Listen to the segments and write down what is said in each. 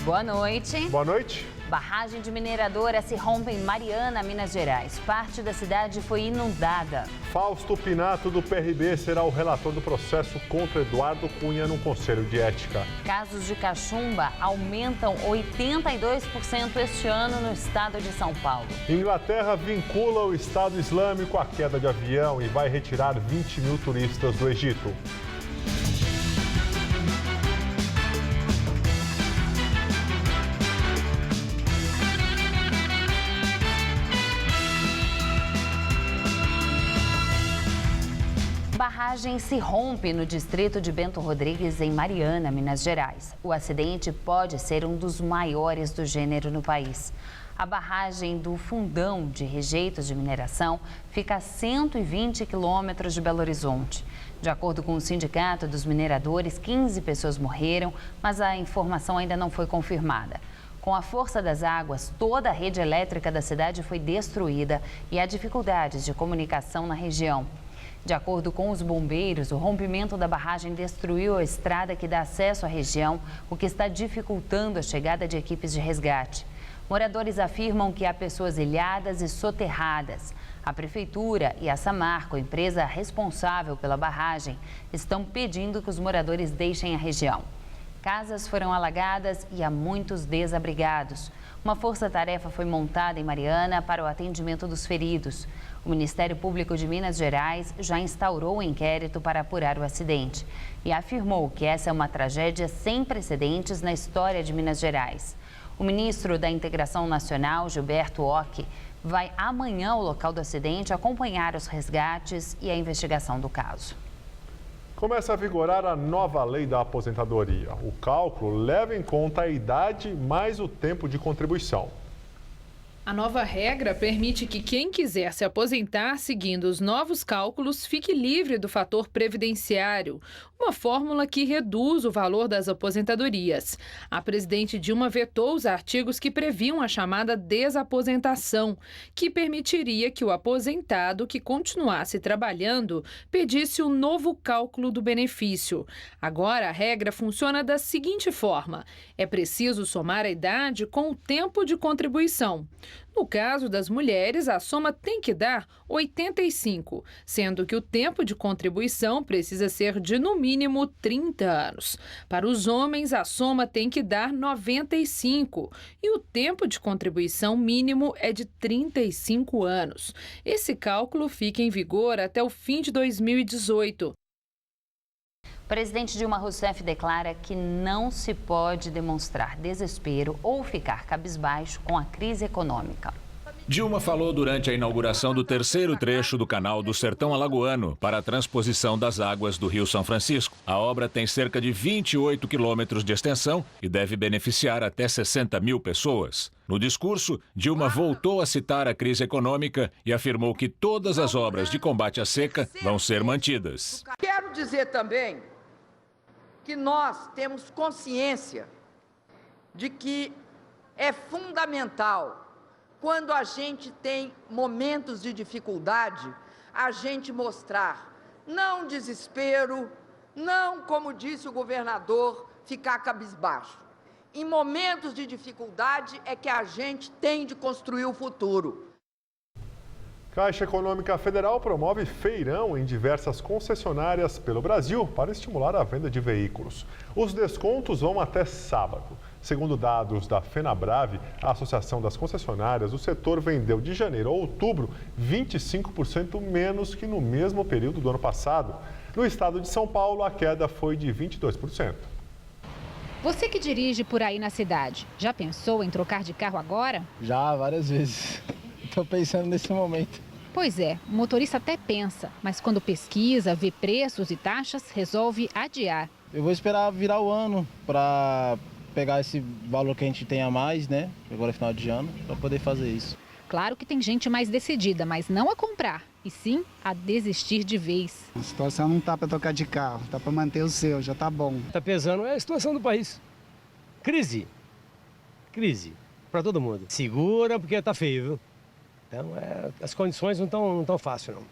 Boa noite. Boa noite. Barragem de mineradora se rompe em Mariana, Minas Gerais. Parte da cidade foi inundada. Fausto Pinato, do PRB, será o relator do processo contra Eduardo Cunha no Conselho de Ética. Casos de cachumba aumentam 82% este ano no estado de São Paulo. Inglaterra vincula o Estado Islâmico à queda de avião e vai retirar 20 mil turistas do Egito. Barragem se rompe no distrito de Bento Rodrigues, em Mariana, Minas Gerais. O acidente pode ser um dos maiores do gênero no país. A barragem do Fundão de Rejeitos de Mineração fica a 120 quilômetros de Belo Horizonte. De acordo com o Sindicato dos Mineradores, 15 pessoas morreram, mas a informação ainda não foi confirmada. Com a força das águas, toda a rede elétrica da cidade foi destruída e há dificuldades de comunicação na região. De acordo com os bombeiros, o rompimento da barragem destruiu a estrada que dá acesso à região, o que está dificultando a chegada de equipes de resgate. Moradores afirmam que há pessoas ilhadas e soterradas. A Prefeitura e a Samarco, empresa responsável pela barragem, estão pedindo que os moradores deixem a região. Casas foram alagadas e há muitos desabrigados. Uma força-tarefa foi montada em Mariana para o atendimento dos feridos. O Ministério Público de Minas Gerais já instaurou um inquérito para apurar o acidente e afirmou que essa é uma tragédia sem precedentes na história de Minas Gerais. O ministro da Integração Nacional, Gilberto Occhi, vai amanhã ao local do acidente acompanhar os resgates e a investigação do caso. Começa a vigorar a nova lei da aposentadoria. O cálculo leva em conta a idade mais o tempo de contribuição. A nova regra permite que quem quiser se aposentar seguindo os novos cálculos fique livre do fator previdenciário, uma fórmula que reduz o valor das aposentadorias. A presidente Dilma vetou os artigos que previam a chamada desaposentação, que permitiria que o aposentado que continuasse trabalhando pedisse um novo cálculo do benefício. Agora a regra funciona da seguinte forma: é preciso somar a idade com o tempo de contribuição. No caso das mulheres, a soma tem que dar 85, sendo que o tempo de contribuição precisa ser de, no mínimo, 30 anos. Para os homens, a soma tem que dar 95 e o tempo de contribuição mínimo é de 35 anos. Esse cálculo fica em vigor até o fim de 2018. O presidente Dilma Rousseff declara que não se pode demonstrar desespero ou ficar cabisbaixo com a crise econômica. Dilma falou durante a inauguração do terceiro trecho do canal do Sertão Alagoano para a transposição das águas do Rio São Francisco. A obra tem cerca de 28 quilômetros de extensão e deve beneficiar até 60 mil pessoas. No discurso, Dilma voltou a citar a crise econômica e afirmou que todas as obras de combate à seca vão ser mantidas. Quero dizer também que nós temos consciência de que é fundamental, quando a gente tem momentos de dificuldade, a gente mostrar não desespero, não, como disse o governador, ficar cabisbaixo. Em momentos de dificuldade é que a gente tem de construir o futuro. Caixa Econômica Federal promove feirão em diversas concessionárias pelo Brasil para estimular a venda de veículos. Os descontos vão até sábado. Segundo dados da FenaBrave, a Associação das Concessionárias, o setor vendeu de janeiro a outubro 25% menos que no mesmo período do ano passado. No estado de São Paulo, a queda foi de 22%. Você que dirige por aí na cidade, já pensou em trocar de carro agora? Já, várias vezes. Estou pensando nesse momento. Pois é, o motorista até pensa, mas quando pesquisa, vê preços e taxas, resolve adiar. Eu vou esperar virar o ano para pegar esse valor que a gente tem a mais, né? Agora é final de ano, para poder fazer isso. Claro que tem gente mais decidida, mas não a comprar, e sim a desistir de vez. A situação não tá para trocar de carro, tá para manter o seu, já tá bom. Tá pesando é a situação do país. Crise para todo mundo. Segura porque tá feio, viu? Então as condições não tão fáceis, não.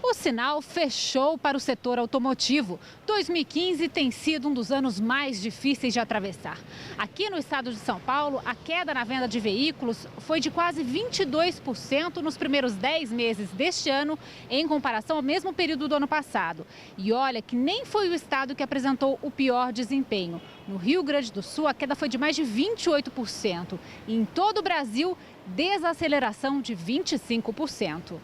O sinal fechou para o setor automotivo. 2015 tem sido um dos anos mais difíceis de atravessar. Aqui no estado de São Paulo, a queda na venda de veículos foi de quase 22% nos primeiros 10 meses deste ano, em comparação ao mesmo período do ano passado. E olha que nem foi o estado que apresentou o pior desempenho. No Rio Grande do Sul, a queda foi de mais de 28%. E em todo o Brasil, desaceleração de 25%.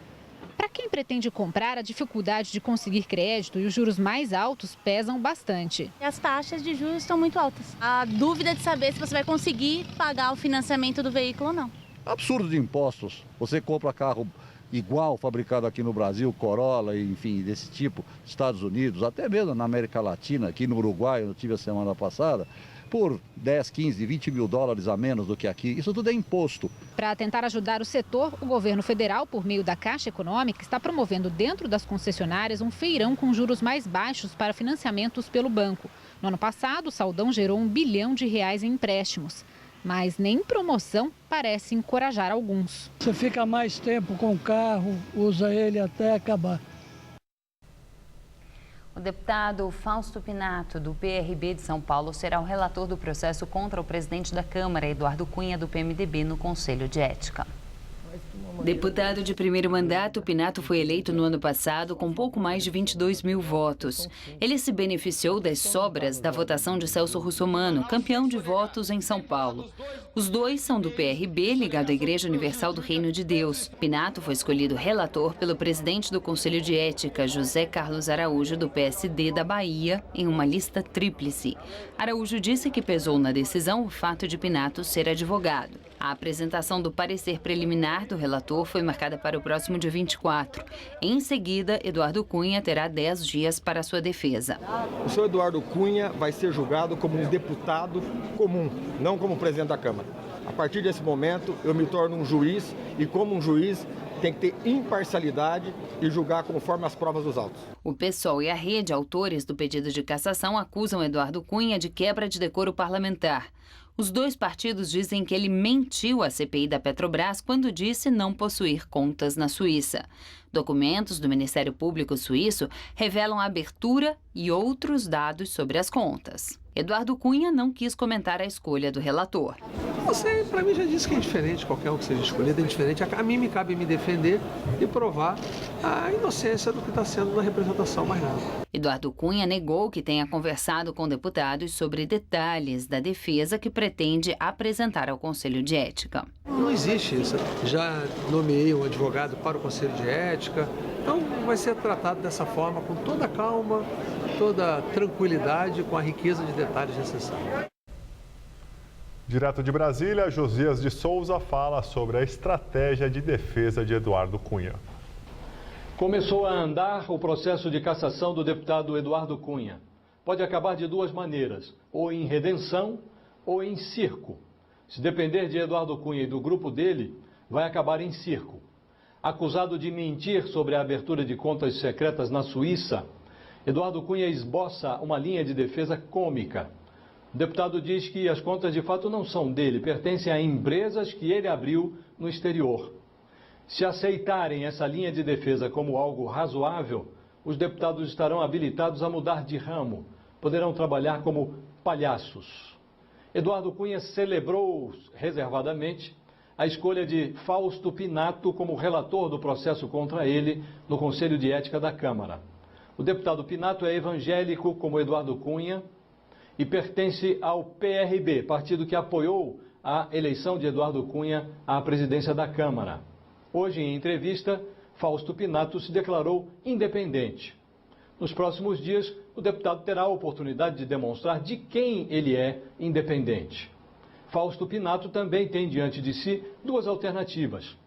Para quem pretende comprar, a dificuldade de conseguir crédito e os juros mais altos pesam bastante. As taxas de juros estão muito altas. A dúvida de saber se você vai conseguir pagar o financiamento do veículo ou não. Absurdo de impostos. Você compra carro igual, fabricado aqui no Brasil, Corolla, enfim, desse tipo, Estados Unidos, até mesmo na América Latina, aqui no Uruguai, eu tive a semana passada, por 10, 15, 20 mil dólares a menos do que aqui. Isso tudo é imposto. Para tentar ajudar o setor, o governo federal, por meio da Caixa Econômica, está promovendo dentro das concessionárias um feirão com juros mais baixos para financiamentos pelo banco. No ano passado, o saldão gerou R$1 bilhão em empréstimos. Mas nem promoção parece encorajar alguns. Você fica mais tempo com o carro, usa ele até acabar. O deputado Fausto Pinato, do PRB de São Paulo, será o relator do processo contra o presidente da Câmara, Eduardo Cunha, do PMDB, no Conselho de Ética. Deputado de primeiro mandato, Pinato foi eleito no ano passado com pouco mais de 22 mil votos. Ele se beneficiou das sobras da votação de Celso Russomano, campeão de votos em São Paulo. Os dois são do PRB, ligado à Igreja Universal do Reino de Deus. Pinato foi escolhido relator pelo presidente do Conselho de Ética, José Carlos Araújo, do PSD da Bahia, em uma lista tríplice. Araújo disse que pesou na decisão o fato de Pinato ser advogado. A apresentação do parecer preliminar do relator foi marcada para o próximo dia 24. Em seguida, Eduardo Cunha terá 10 dias para sua defesa. O senhor Eduardo Cunha vai ser julgado como um deputado comum, não como presidente da Câmara. A partir desse momento, eu me torno um juiz e, como um juiz, tem que ter imparcialidade e julgar conforme as provas dos autos. O PSOL e a Rede, autores do pedido de cassação, acusam Eduardo Cunha de quebra de decoro parlamentar. Os dois partidos dizem que ele mentiu à CPI da Petrobras quando disse não possuir contas na Suíça. Documentos do Ministério Público suíço revelam a abertura e outros dados sobre as contas. Eduardo Cunha não quis comentar a escolha do relator. Você, para mim, já disse que é indiferente, qualquer um que seja escolhido é indiferente. A mim me cabe me defender e provar a inocência do que está sendo na representação, mais nada. Eduardo Cunha negou que tenha conversado com deputados sobre detalhes da defesa que pretende apresentar ao Conselho de Ética. Não existe isso. Já nomeei um advogado para o Conselho de Ética, então vai ser tratado dessa forma, com toda a calma, toda a tranquilidade, com a riqueza de detalhes necessários. Direto de Brasília, Josias de Souza fala sobre a estratégia de defesa de Eduardo Cunha. Começou a andar o processo de cassação do deputado Eduardo Cunha. Pode acabar de duas maneiras, ou em redenção ou em circo. Se depender de Eduardo Cunha e do grupo dele, vai acabar em circo. Acusado de mentir sobre a abertura de contas secretas na Suíça, Eduardo Cunha esboça uma linha de defesa cômica. O deputado diz que as contas de fato não são dele, pertencem a empresas que ele abriu no exterior. Se aceitarem essa linha de defesa como algo razoável, os deputados estarão habilitados a mudar de ramo, poderão trabalhar como palhaços. Eduardo Cunha celebrou reservadamente a escolha de Fausto Pinato como relator do processo contra ele no Conselho de Ética da Câmara. O deputado Pinato é evangélico como Eduardo Cunha e pertence ao PRB, partido que apoiou a eleição de Eduardo Cunha à presidência da Câmara. Hoje, em entrevista, Fausto Pinato se declarou independente. Nos próximos dias, o deputado terá a oportunidade de demonstrar de quem ele é independente. Fausto Pinato também tem diante de si duas alternativas.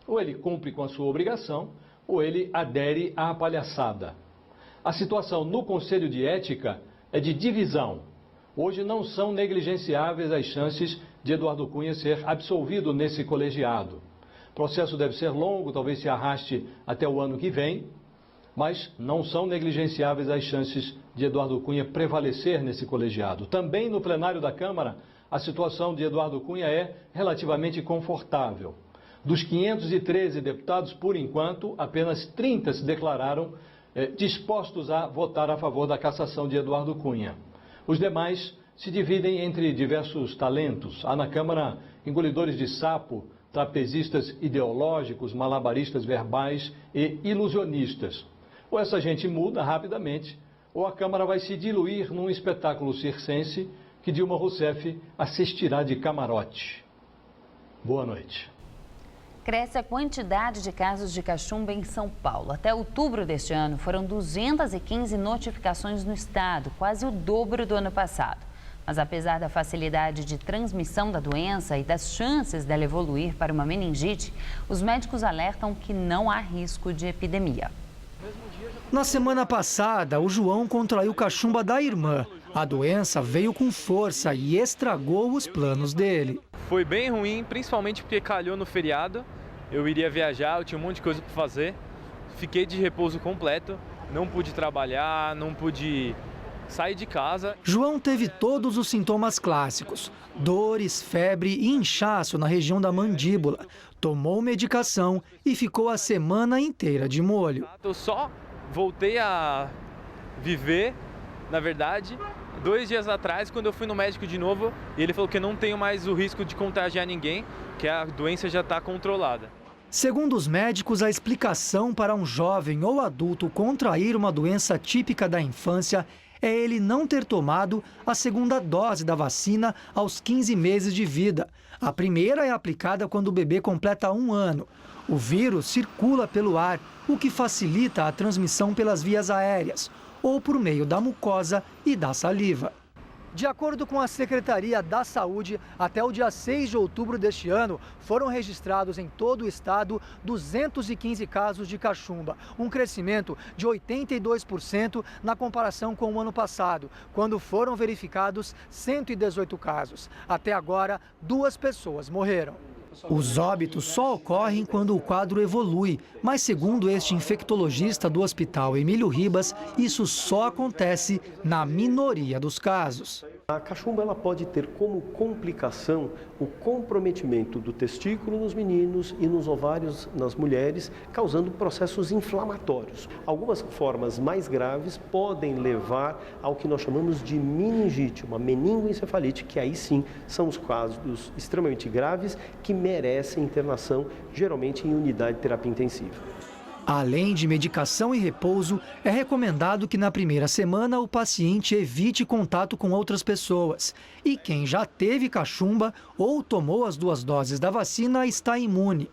Ou ele cumpre com a sua obrigação, ou ele adere à palhaçada. A situação no Conselho de Ética é de divisão. Hoje não são negligenciáveis as chances de Eduardo Cunha ser absolvido nesse colegiado. O processo deve ser longo, talvez se arraste até o ano que vem, mas não são negligenciáveis as chances de Eduardo Cunha prevalecer nesse colegiado. Também no plenário da Câmara, a situação de Eduardo Cunha é relativamente confortável. Dos 513 deputados, por enquanto, apenas 30 se declararam dispostos a votar a favor da cassação de Eduardo Cunha. Os demais se dividem entre diversos talentos. Há na Câmara engolidores de sapo, trapezistas ideológicos, malabaristas verbais e ilusionistas. Ou essa gente muda rapidamente, ou a Câmara vai se diluir num espetáculo circense que Dilma Rousseff assistirá de camarote. Boa noite. Cresce a quantidade de casos de cachumba em São Paulo. Até outubro deste ano, foram 215 notificações no estado, quase o dobro do ano passado. Mas apesar da facilidade de transmissão da doença e das chances dela evoluir para uma meningite, os médicos alertam que não há risco de epidemia. Na semana passada, o João contraiu cachumba da irmã. A doença veio com força e estragou os planos dele. Foi bem ruim, principalmente porque calhou no feriado. Eu iria viajar, eu tinha um monte de coisa para fazer. Fiquei de repouso completo, não pude trabalhar, não pude sair de casa. João teve todos os sintomas clássicos: dores, febre e inchaço na região da mandíbula. Tomou medicação e ficou a semana inteira de molho. Eu só voltei a viver, na verdade, 2 dias atrás, quando eu fui no médico de novo, e ele falou que eu não tenho mais o risco de contagiar ninguém, que a doença já está controlada. Segundo os médicos, a explicação para um jovem ou adulto contrair uma doença típica da infância é ele não ter tomado a segunda dose da vacina aos 15 meses de vida. A primeira é aplicada quando o bebê completa 1 ano. O vírus circula pelo ar, o que facilita a transmissão pelas vias aéreas ou por meio da mucosa e da saliva. De acordo com a Secretaria da Saúde, até o dia 6 de outubro deste ano, foram registrados em todo o estado 215 casos de cachumba, um crescimento de 82% na comparação com o ano passado, quando foram verificados 118 casos. Até agora, 2 pessoas morreram. Os óbitos só ocorrem quando o quadro evolui, mas segundo este infectologista do Hospital Emílio Ribas, isso só acontece na minoria dos casos. A cachumba ela pode ter como complicação o comprometimento do testículo nos meninos e nos ovários nas mulheres, causando processos inflamatórios. Algumas formas mais graves podem levar ao que nós chamamos de meningite, uma meningoencefalite, que aí sim são os casos extremamente graves que merecem internação, geralmente em unidade de terapia intensiva. Além de medicação e repouso, é recomendado que na primeira semana o paciente evite contato com outras pessoas. E quem já teve cachumba ou tomou as 2 doses da vacina está imune.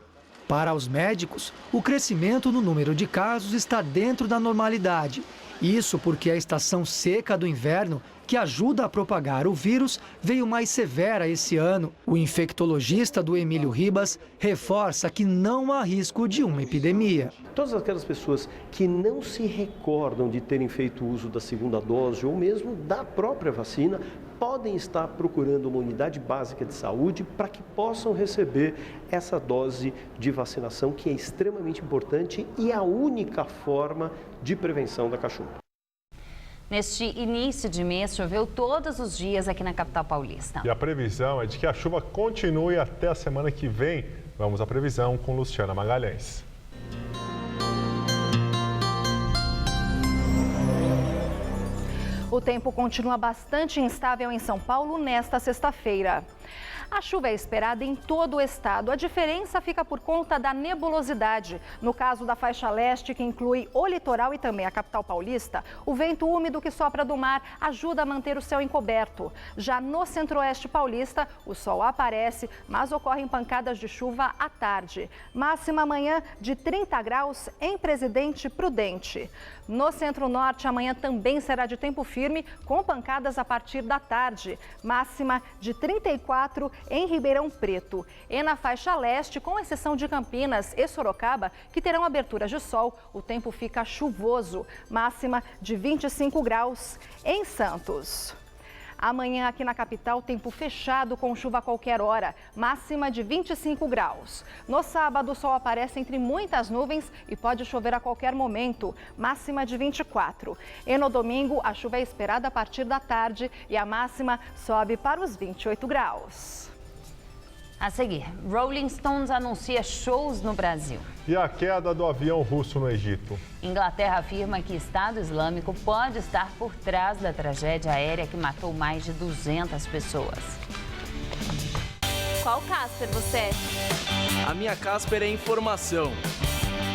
Para os médicos, o crescimento no número de casos está dentro da normalidade. Isso porque a estação seca do inverno, que ajuda a propagar o vírus, veio mais severa esse ano. O infectologista do Emílio Ribas reforça que não há risco de uma epidemia. Todas aquelas pessoas que não se recordam de terem feito uso da segunda dose ou mesmo da própria vacina, podem estar procurando uma unidade básica de saúde para que possam receber essa dose de vacinação, que é extremamente importante e a única forma de prevenção da cachumba. Neste início de mês, choveu todos os dias aqui na capital paulista. E a previsão é de que a chuva continue até a semana que vem. Vamos à previsão com Luciana Magalhães. O tempo continua bastante instável em São Paulo nesta sexta-feira. A chuva é esperada em todo o estado. A diferença fica por conta da nebulosidade. No caso da faixa leste, que inclui o litoral e também a capital paulista, o vento úmido que sopra do mar ajuda a manter o céu encoberto. Já no centro-oeste paulista, o sol aparece, mas ocorrem pancadas de chuva à tarde. Máxima amanhã de 30 graus em Presidente Prudente. No centro-norte, amanhã também será de tempo firme, com pancadas a partir da tarde. Máxima de 34 em Ribeirão Preto. E na faixa leste, com exceção de Campinas e Sorocaba, que terão aberturas de sol, o tempo fica chuvoso. Máxima de 25 graus em Santos. Amanhã aqui na capital, tempo fechado com chuva a qualquer hora, máxima de 25 graus. No sábado, o sol aparece entre muitas nuvens e pode chover a qualquer momento, máxima de 24. E no domingo, a chuva é esperada a partir da tarde e a máxima sobe para os 28 graus. A seguir, Rolling Stones anuncia shows no Brasil. E a queda do avião russo no Egito. Inglaterra afirma que Estado Islâmico pode estar por trás da tragédia aérea que matou mais de 200 pessoas. Qual Casper você é? A minha Casper é informação.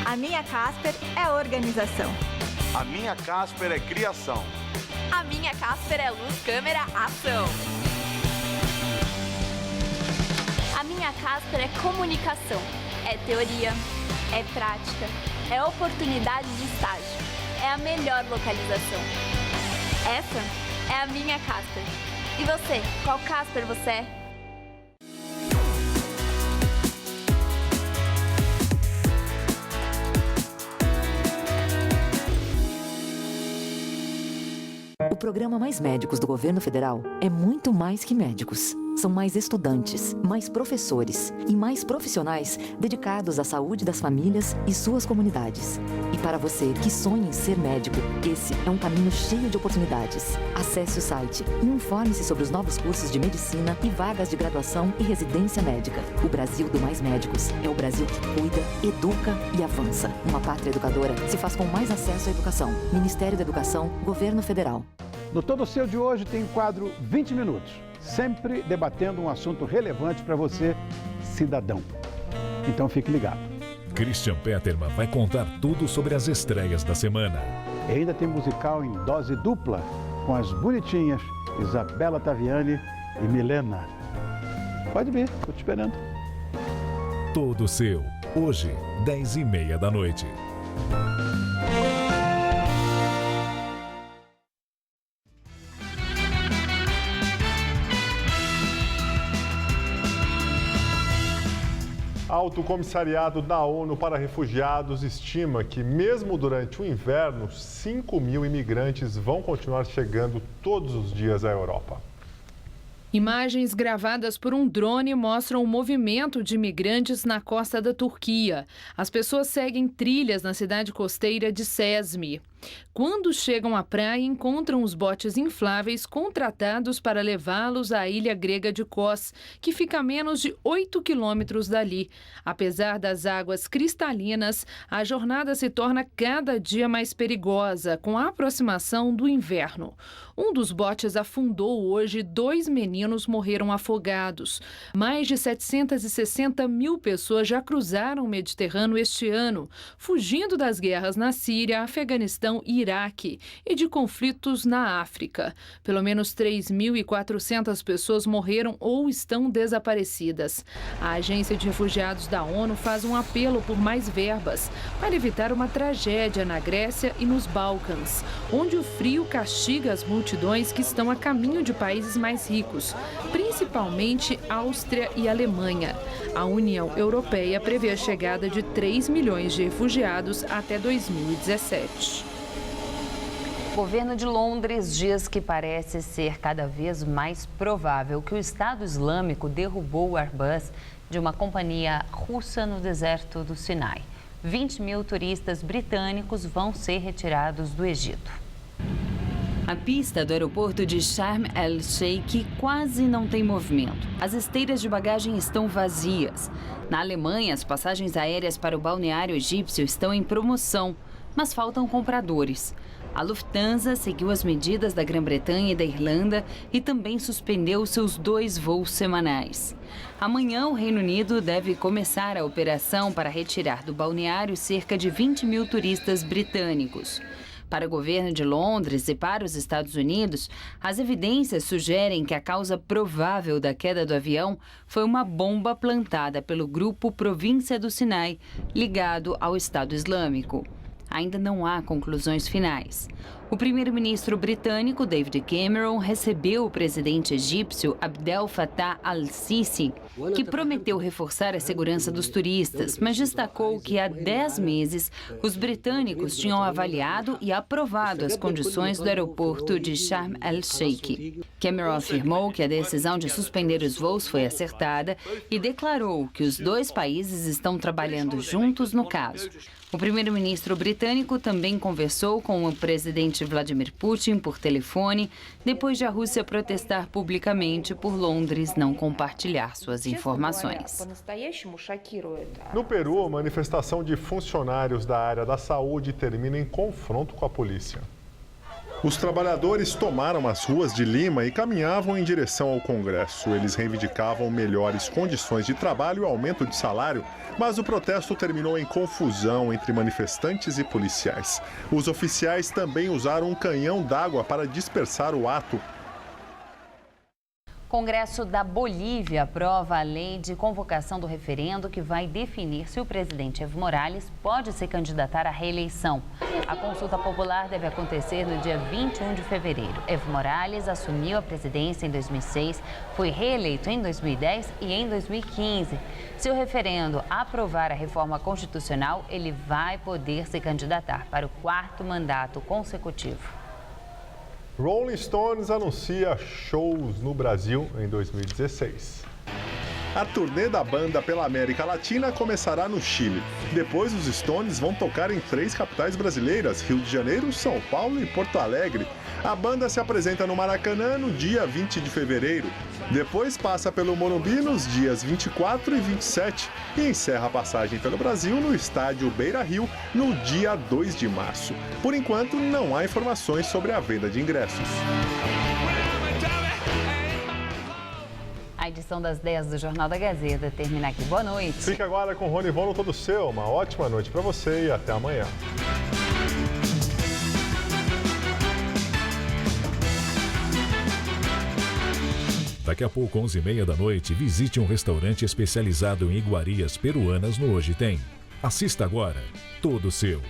A minha Casper é organização. A minha Casper é criação. A minha Casper é luz, câmera, ação. A minha Casper é comunicação. É teoria, é prática, é oportunidade de estágio. É a melhor localização. Essa é a minha Casper. E você, qual Casper você é? O programa Mais Médicos do Governo Federal é muito mais que médicos. São mais estudantes, mais professores e mais profissionais dedicados à saúde das famílias e suas comunidades. E para você que sonha em ser médico, esse é um caminho cheio de oportunidades. Acesse o site e informe-se sobre os novos cursos de medicina e vagas de graduação e residência médica. O Brasil do Mais Médicos é o Brasil que cuida, educa e avança. Uma pátria educadora se faz com mais acesso à educação. Ministério da Educação, Governo Federal. No Todo Seu de hoje tem o quadro 20 Minutos, sempre debatendo um assunto relevante para você, cidadão. Então fique ligado. Christian Petermann vai contar tudo sobre as estreias da semana. E ainda tem musical em dose dupla, com as bonitinhas Isabela Taviani e Milena. Pode vir, estou te esperando. Todo Seu, hoje, 10h30 da noite. Alto Comissariado da ONU para Refugiados estima que, mesmo durante o inverno, 5.000 imigrantes vão continuar chegando todos os dias à Europa. Imagens gravadas por um drone mostram o movimento de imigrantes na costa da Turquia. As pessoas seguem trilhas na cidade costeira de Cesme. Quando chegam à praia, encontram os botes infláveis contratados para levá-los à ilha grega de Kos, que fica a menos de 8 quilômetros dali. Apesar das águas cristalinas, a jornada se torna cada dia mais perigosa, com a aproximação do inverno. Um dos botes afundou hoje e 2 meninos morreram afogados. Mais de 760 mil pessoas já cruzaram o Mediterrâneo este ano, fugindo das guerras na Síria, Afeganistão e Iraque e de conflitos na África. Pelo menos 3.400 pessoas morreram ou estão desaparecidas. A Agência de Refugiados da ONU faz um apelo por mais verbas para evitar uma tragédia na Grécia e nos Balcãs, onde o frio castiga as multidões que estão a caminho de países mais ricos, principalmente Áustria e Alemanha. A União Europeia prevê a chegada de 3 milhões de refugiados até 2017. O governo de Londres diz que parece ser cada vez mais provável que o Estado Islâmico derrubou o Airbus de uma companhia russa no deserto do Sinai. 20.000 turistas britânicos vão ser retirados do Egito. A pista do aeroporto de Sharm el-Sheikh quase não tem movimento. As esteiras de bagagem estão vazias. Na Alemanha, as passagens aéreas para o balneário egípcio estão em promoção, mas faltam compradores. A Lufthansa seguiu as medidas da Grã-Bretanha e da Irlanda e também suspendeu seus 2 voos semanais. Amanhã, o Reino Unido deve começar a operação para retirar do balneário cerca de 20.000 turistas britânicos. Para o governo de Londres e para os Estados Unidos, as evidências sugerem que a causa provável da queda do avião foi uma bomba plantada pelo grupo Província do Sinai, ligado ao Estado Islâmico. Ainda não há conclusões finais. O primeiro-ministro britânico, David Cameron, recebeu o presidente egípcio Abdel Fattah al-Sisi, que prometeu reforçar a segurança dos turistas, mas destacou que há 10 meses os britânicos tinham avaliado e aprovado as condições do aeroporto de Sharm el-Sheikh. Cameron afirmou que a decisão de suspender os voos foi acertada e declarou que os 2 países estão trabalhando juntos no caso. O primeiro-ministro britânico também conversou com o presidente presidente Vladimir Putin por telefone, depois de a Rússia protestar publicamente por Londres não compartilhar suas informações. No Peru, a manifestação de funcionários da área da saúde termina em confronto com a polícia. Os trabalhadores tomaram as ruas de Lima e caminhavam em direção ao Congresso. Eles reivindicavam melhores condições de trabalho e aumento de salário, mas o protesto terminou em confusão entre manifestantes e policiais. Os oficiais também usaram um canhão d'água para dispersar o ato. O Congresso da Bolívia aprova a lei de convocação do referendo que vai definir se o presidente Evo Morales pode se candidatar à reeleição. A consulta popular deve acontecer no dia 21 de fevereiro. Evo Morales assumiu a presidência em 2006, foi reeleito em 2010 e em 2015. Se o referendo aprovar a reforma constitucional, ele vai poder se candidatar para o 4º mandato consecutivo. Rolling Stones anuncia shows no Brasil em 2016. A turnê da banda pela América Latina começará no Chile. Depois, os Stones vão tocar em 3 capitais brasileiras, Rio de Janeiro, São Paulo e Porto Alegre. A banda se apresenta no Maracanã no dia 20 de fevereiro. Depois passa pelo Morumbi nos dias 24 e 27 e encerra a passagem pelo Brasil no estádio Beira-Rio no dia 2 de março. Por enquanto, não há informações sobre a venda de ingressos. A edição das 10 do Jornal da Gazeta termina aqui. Boa noite. Fica agora com o Rony Von no Todo Seu. Uma ótima noite para você e até amanhã. Daqui a pouco, 11h30 da noite, visite um restaurante especializado em iguarias peruanas no Hoje Tem. Assista agora, Todo Seu.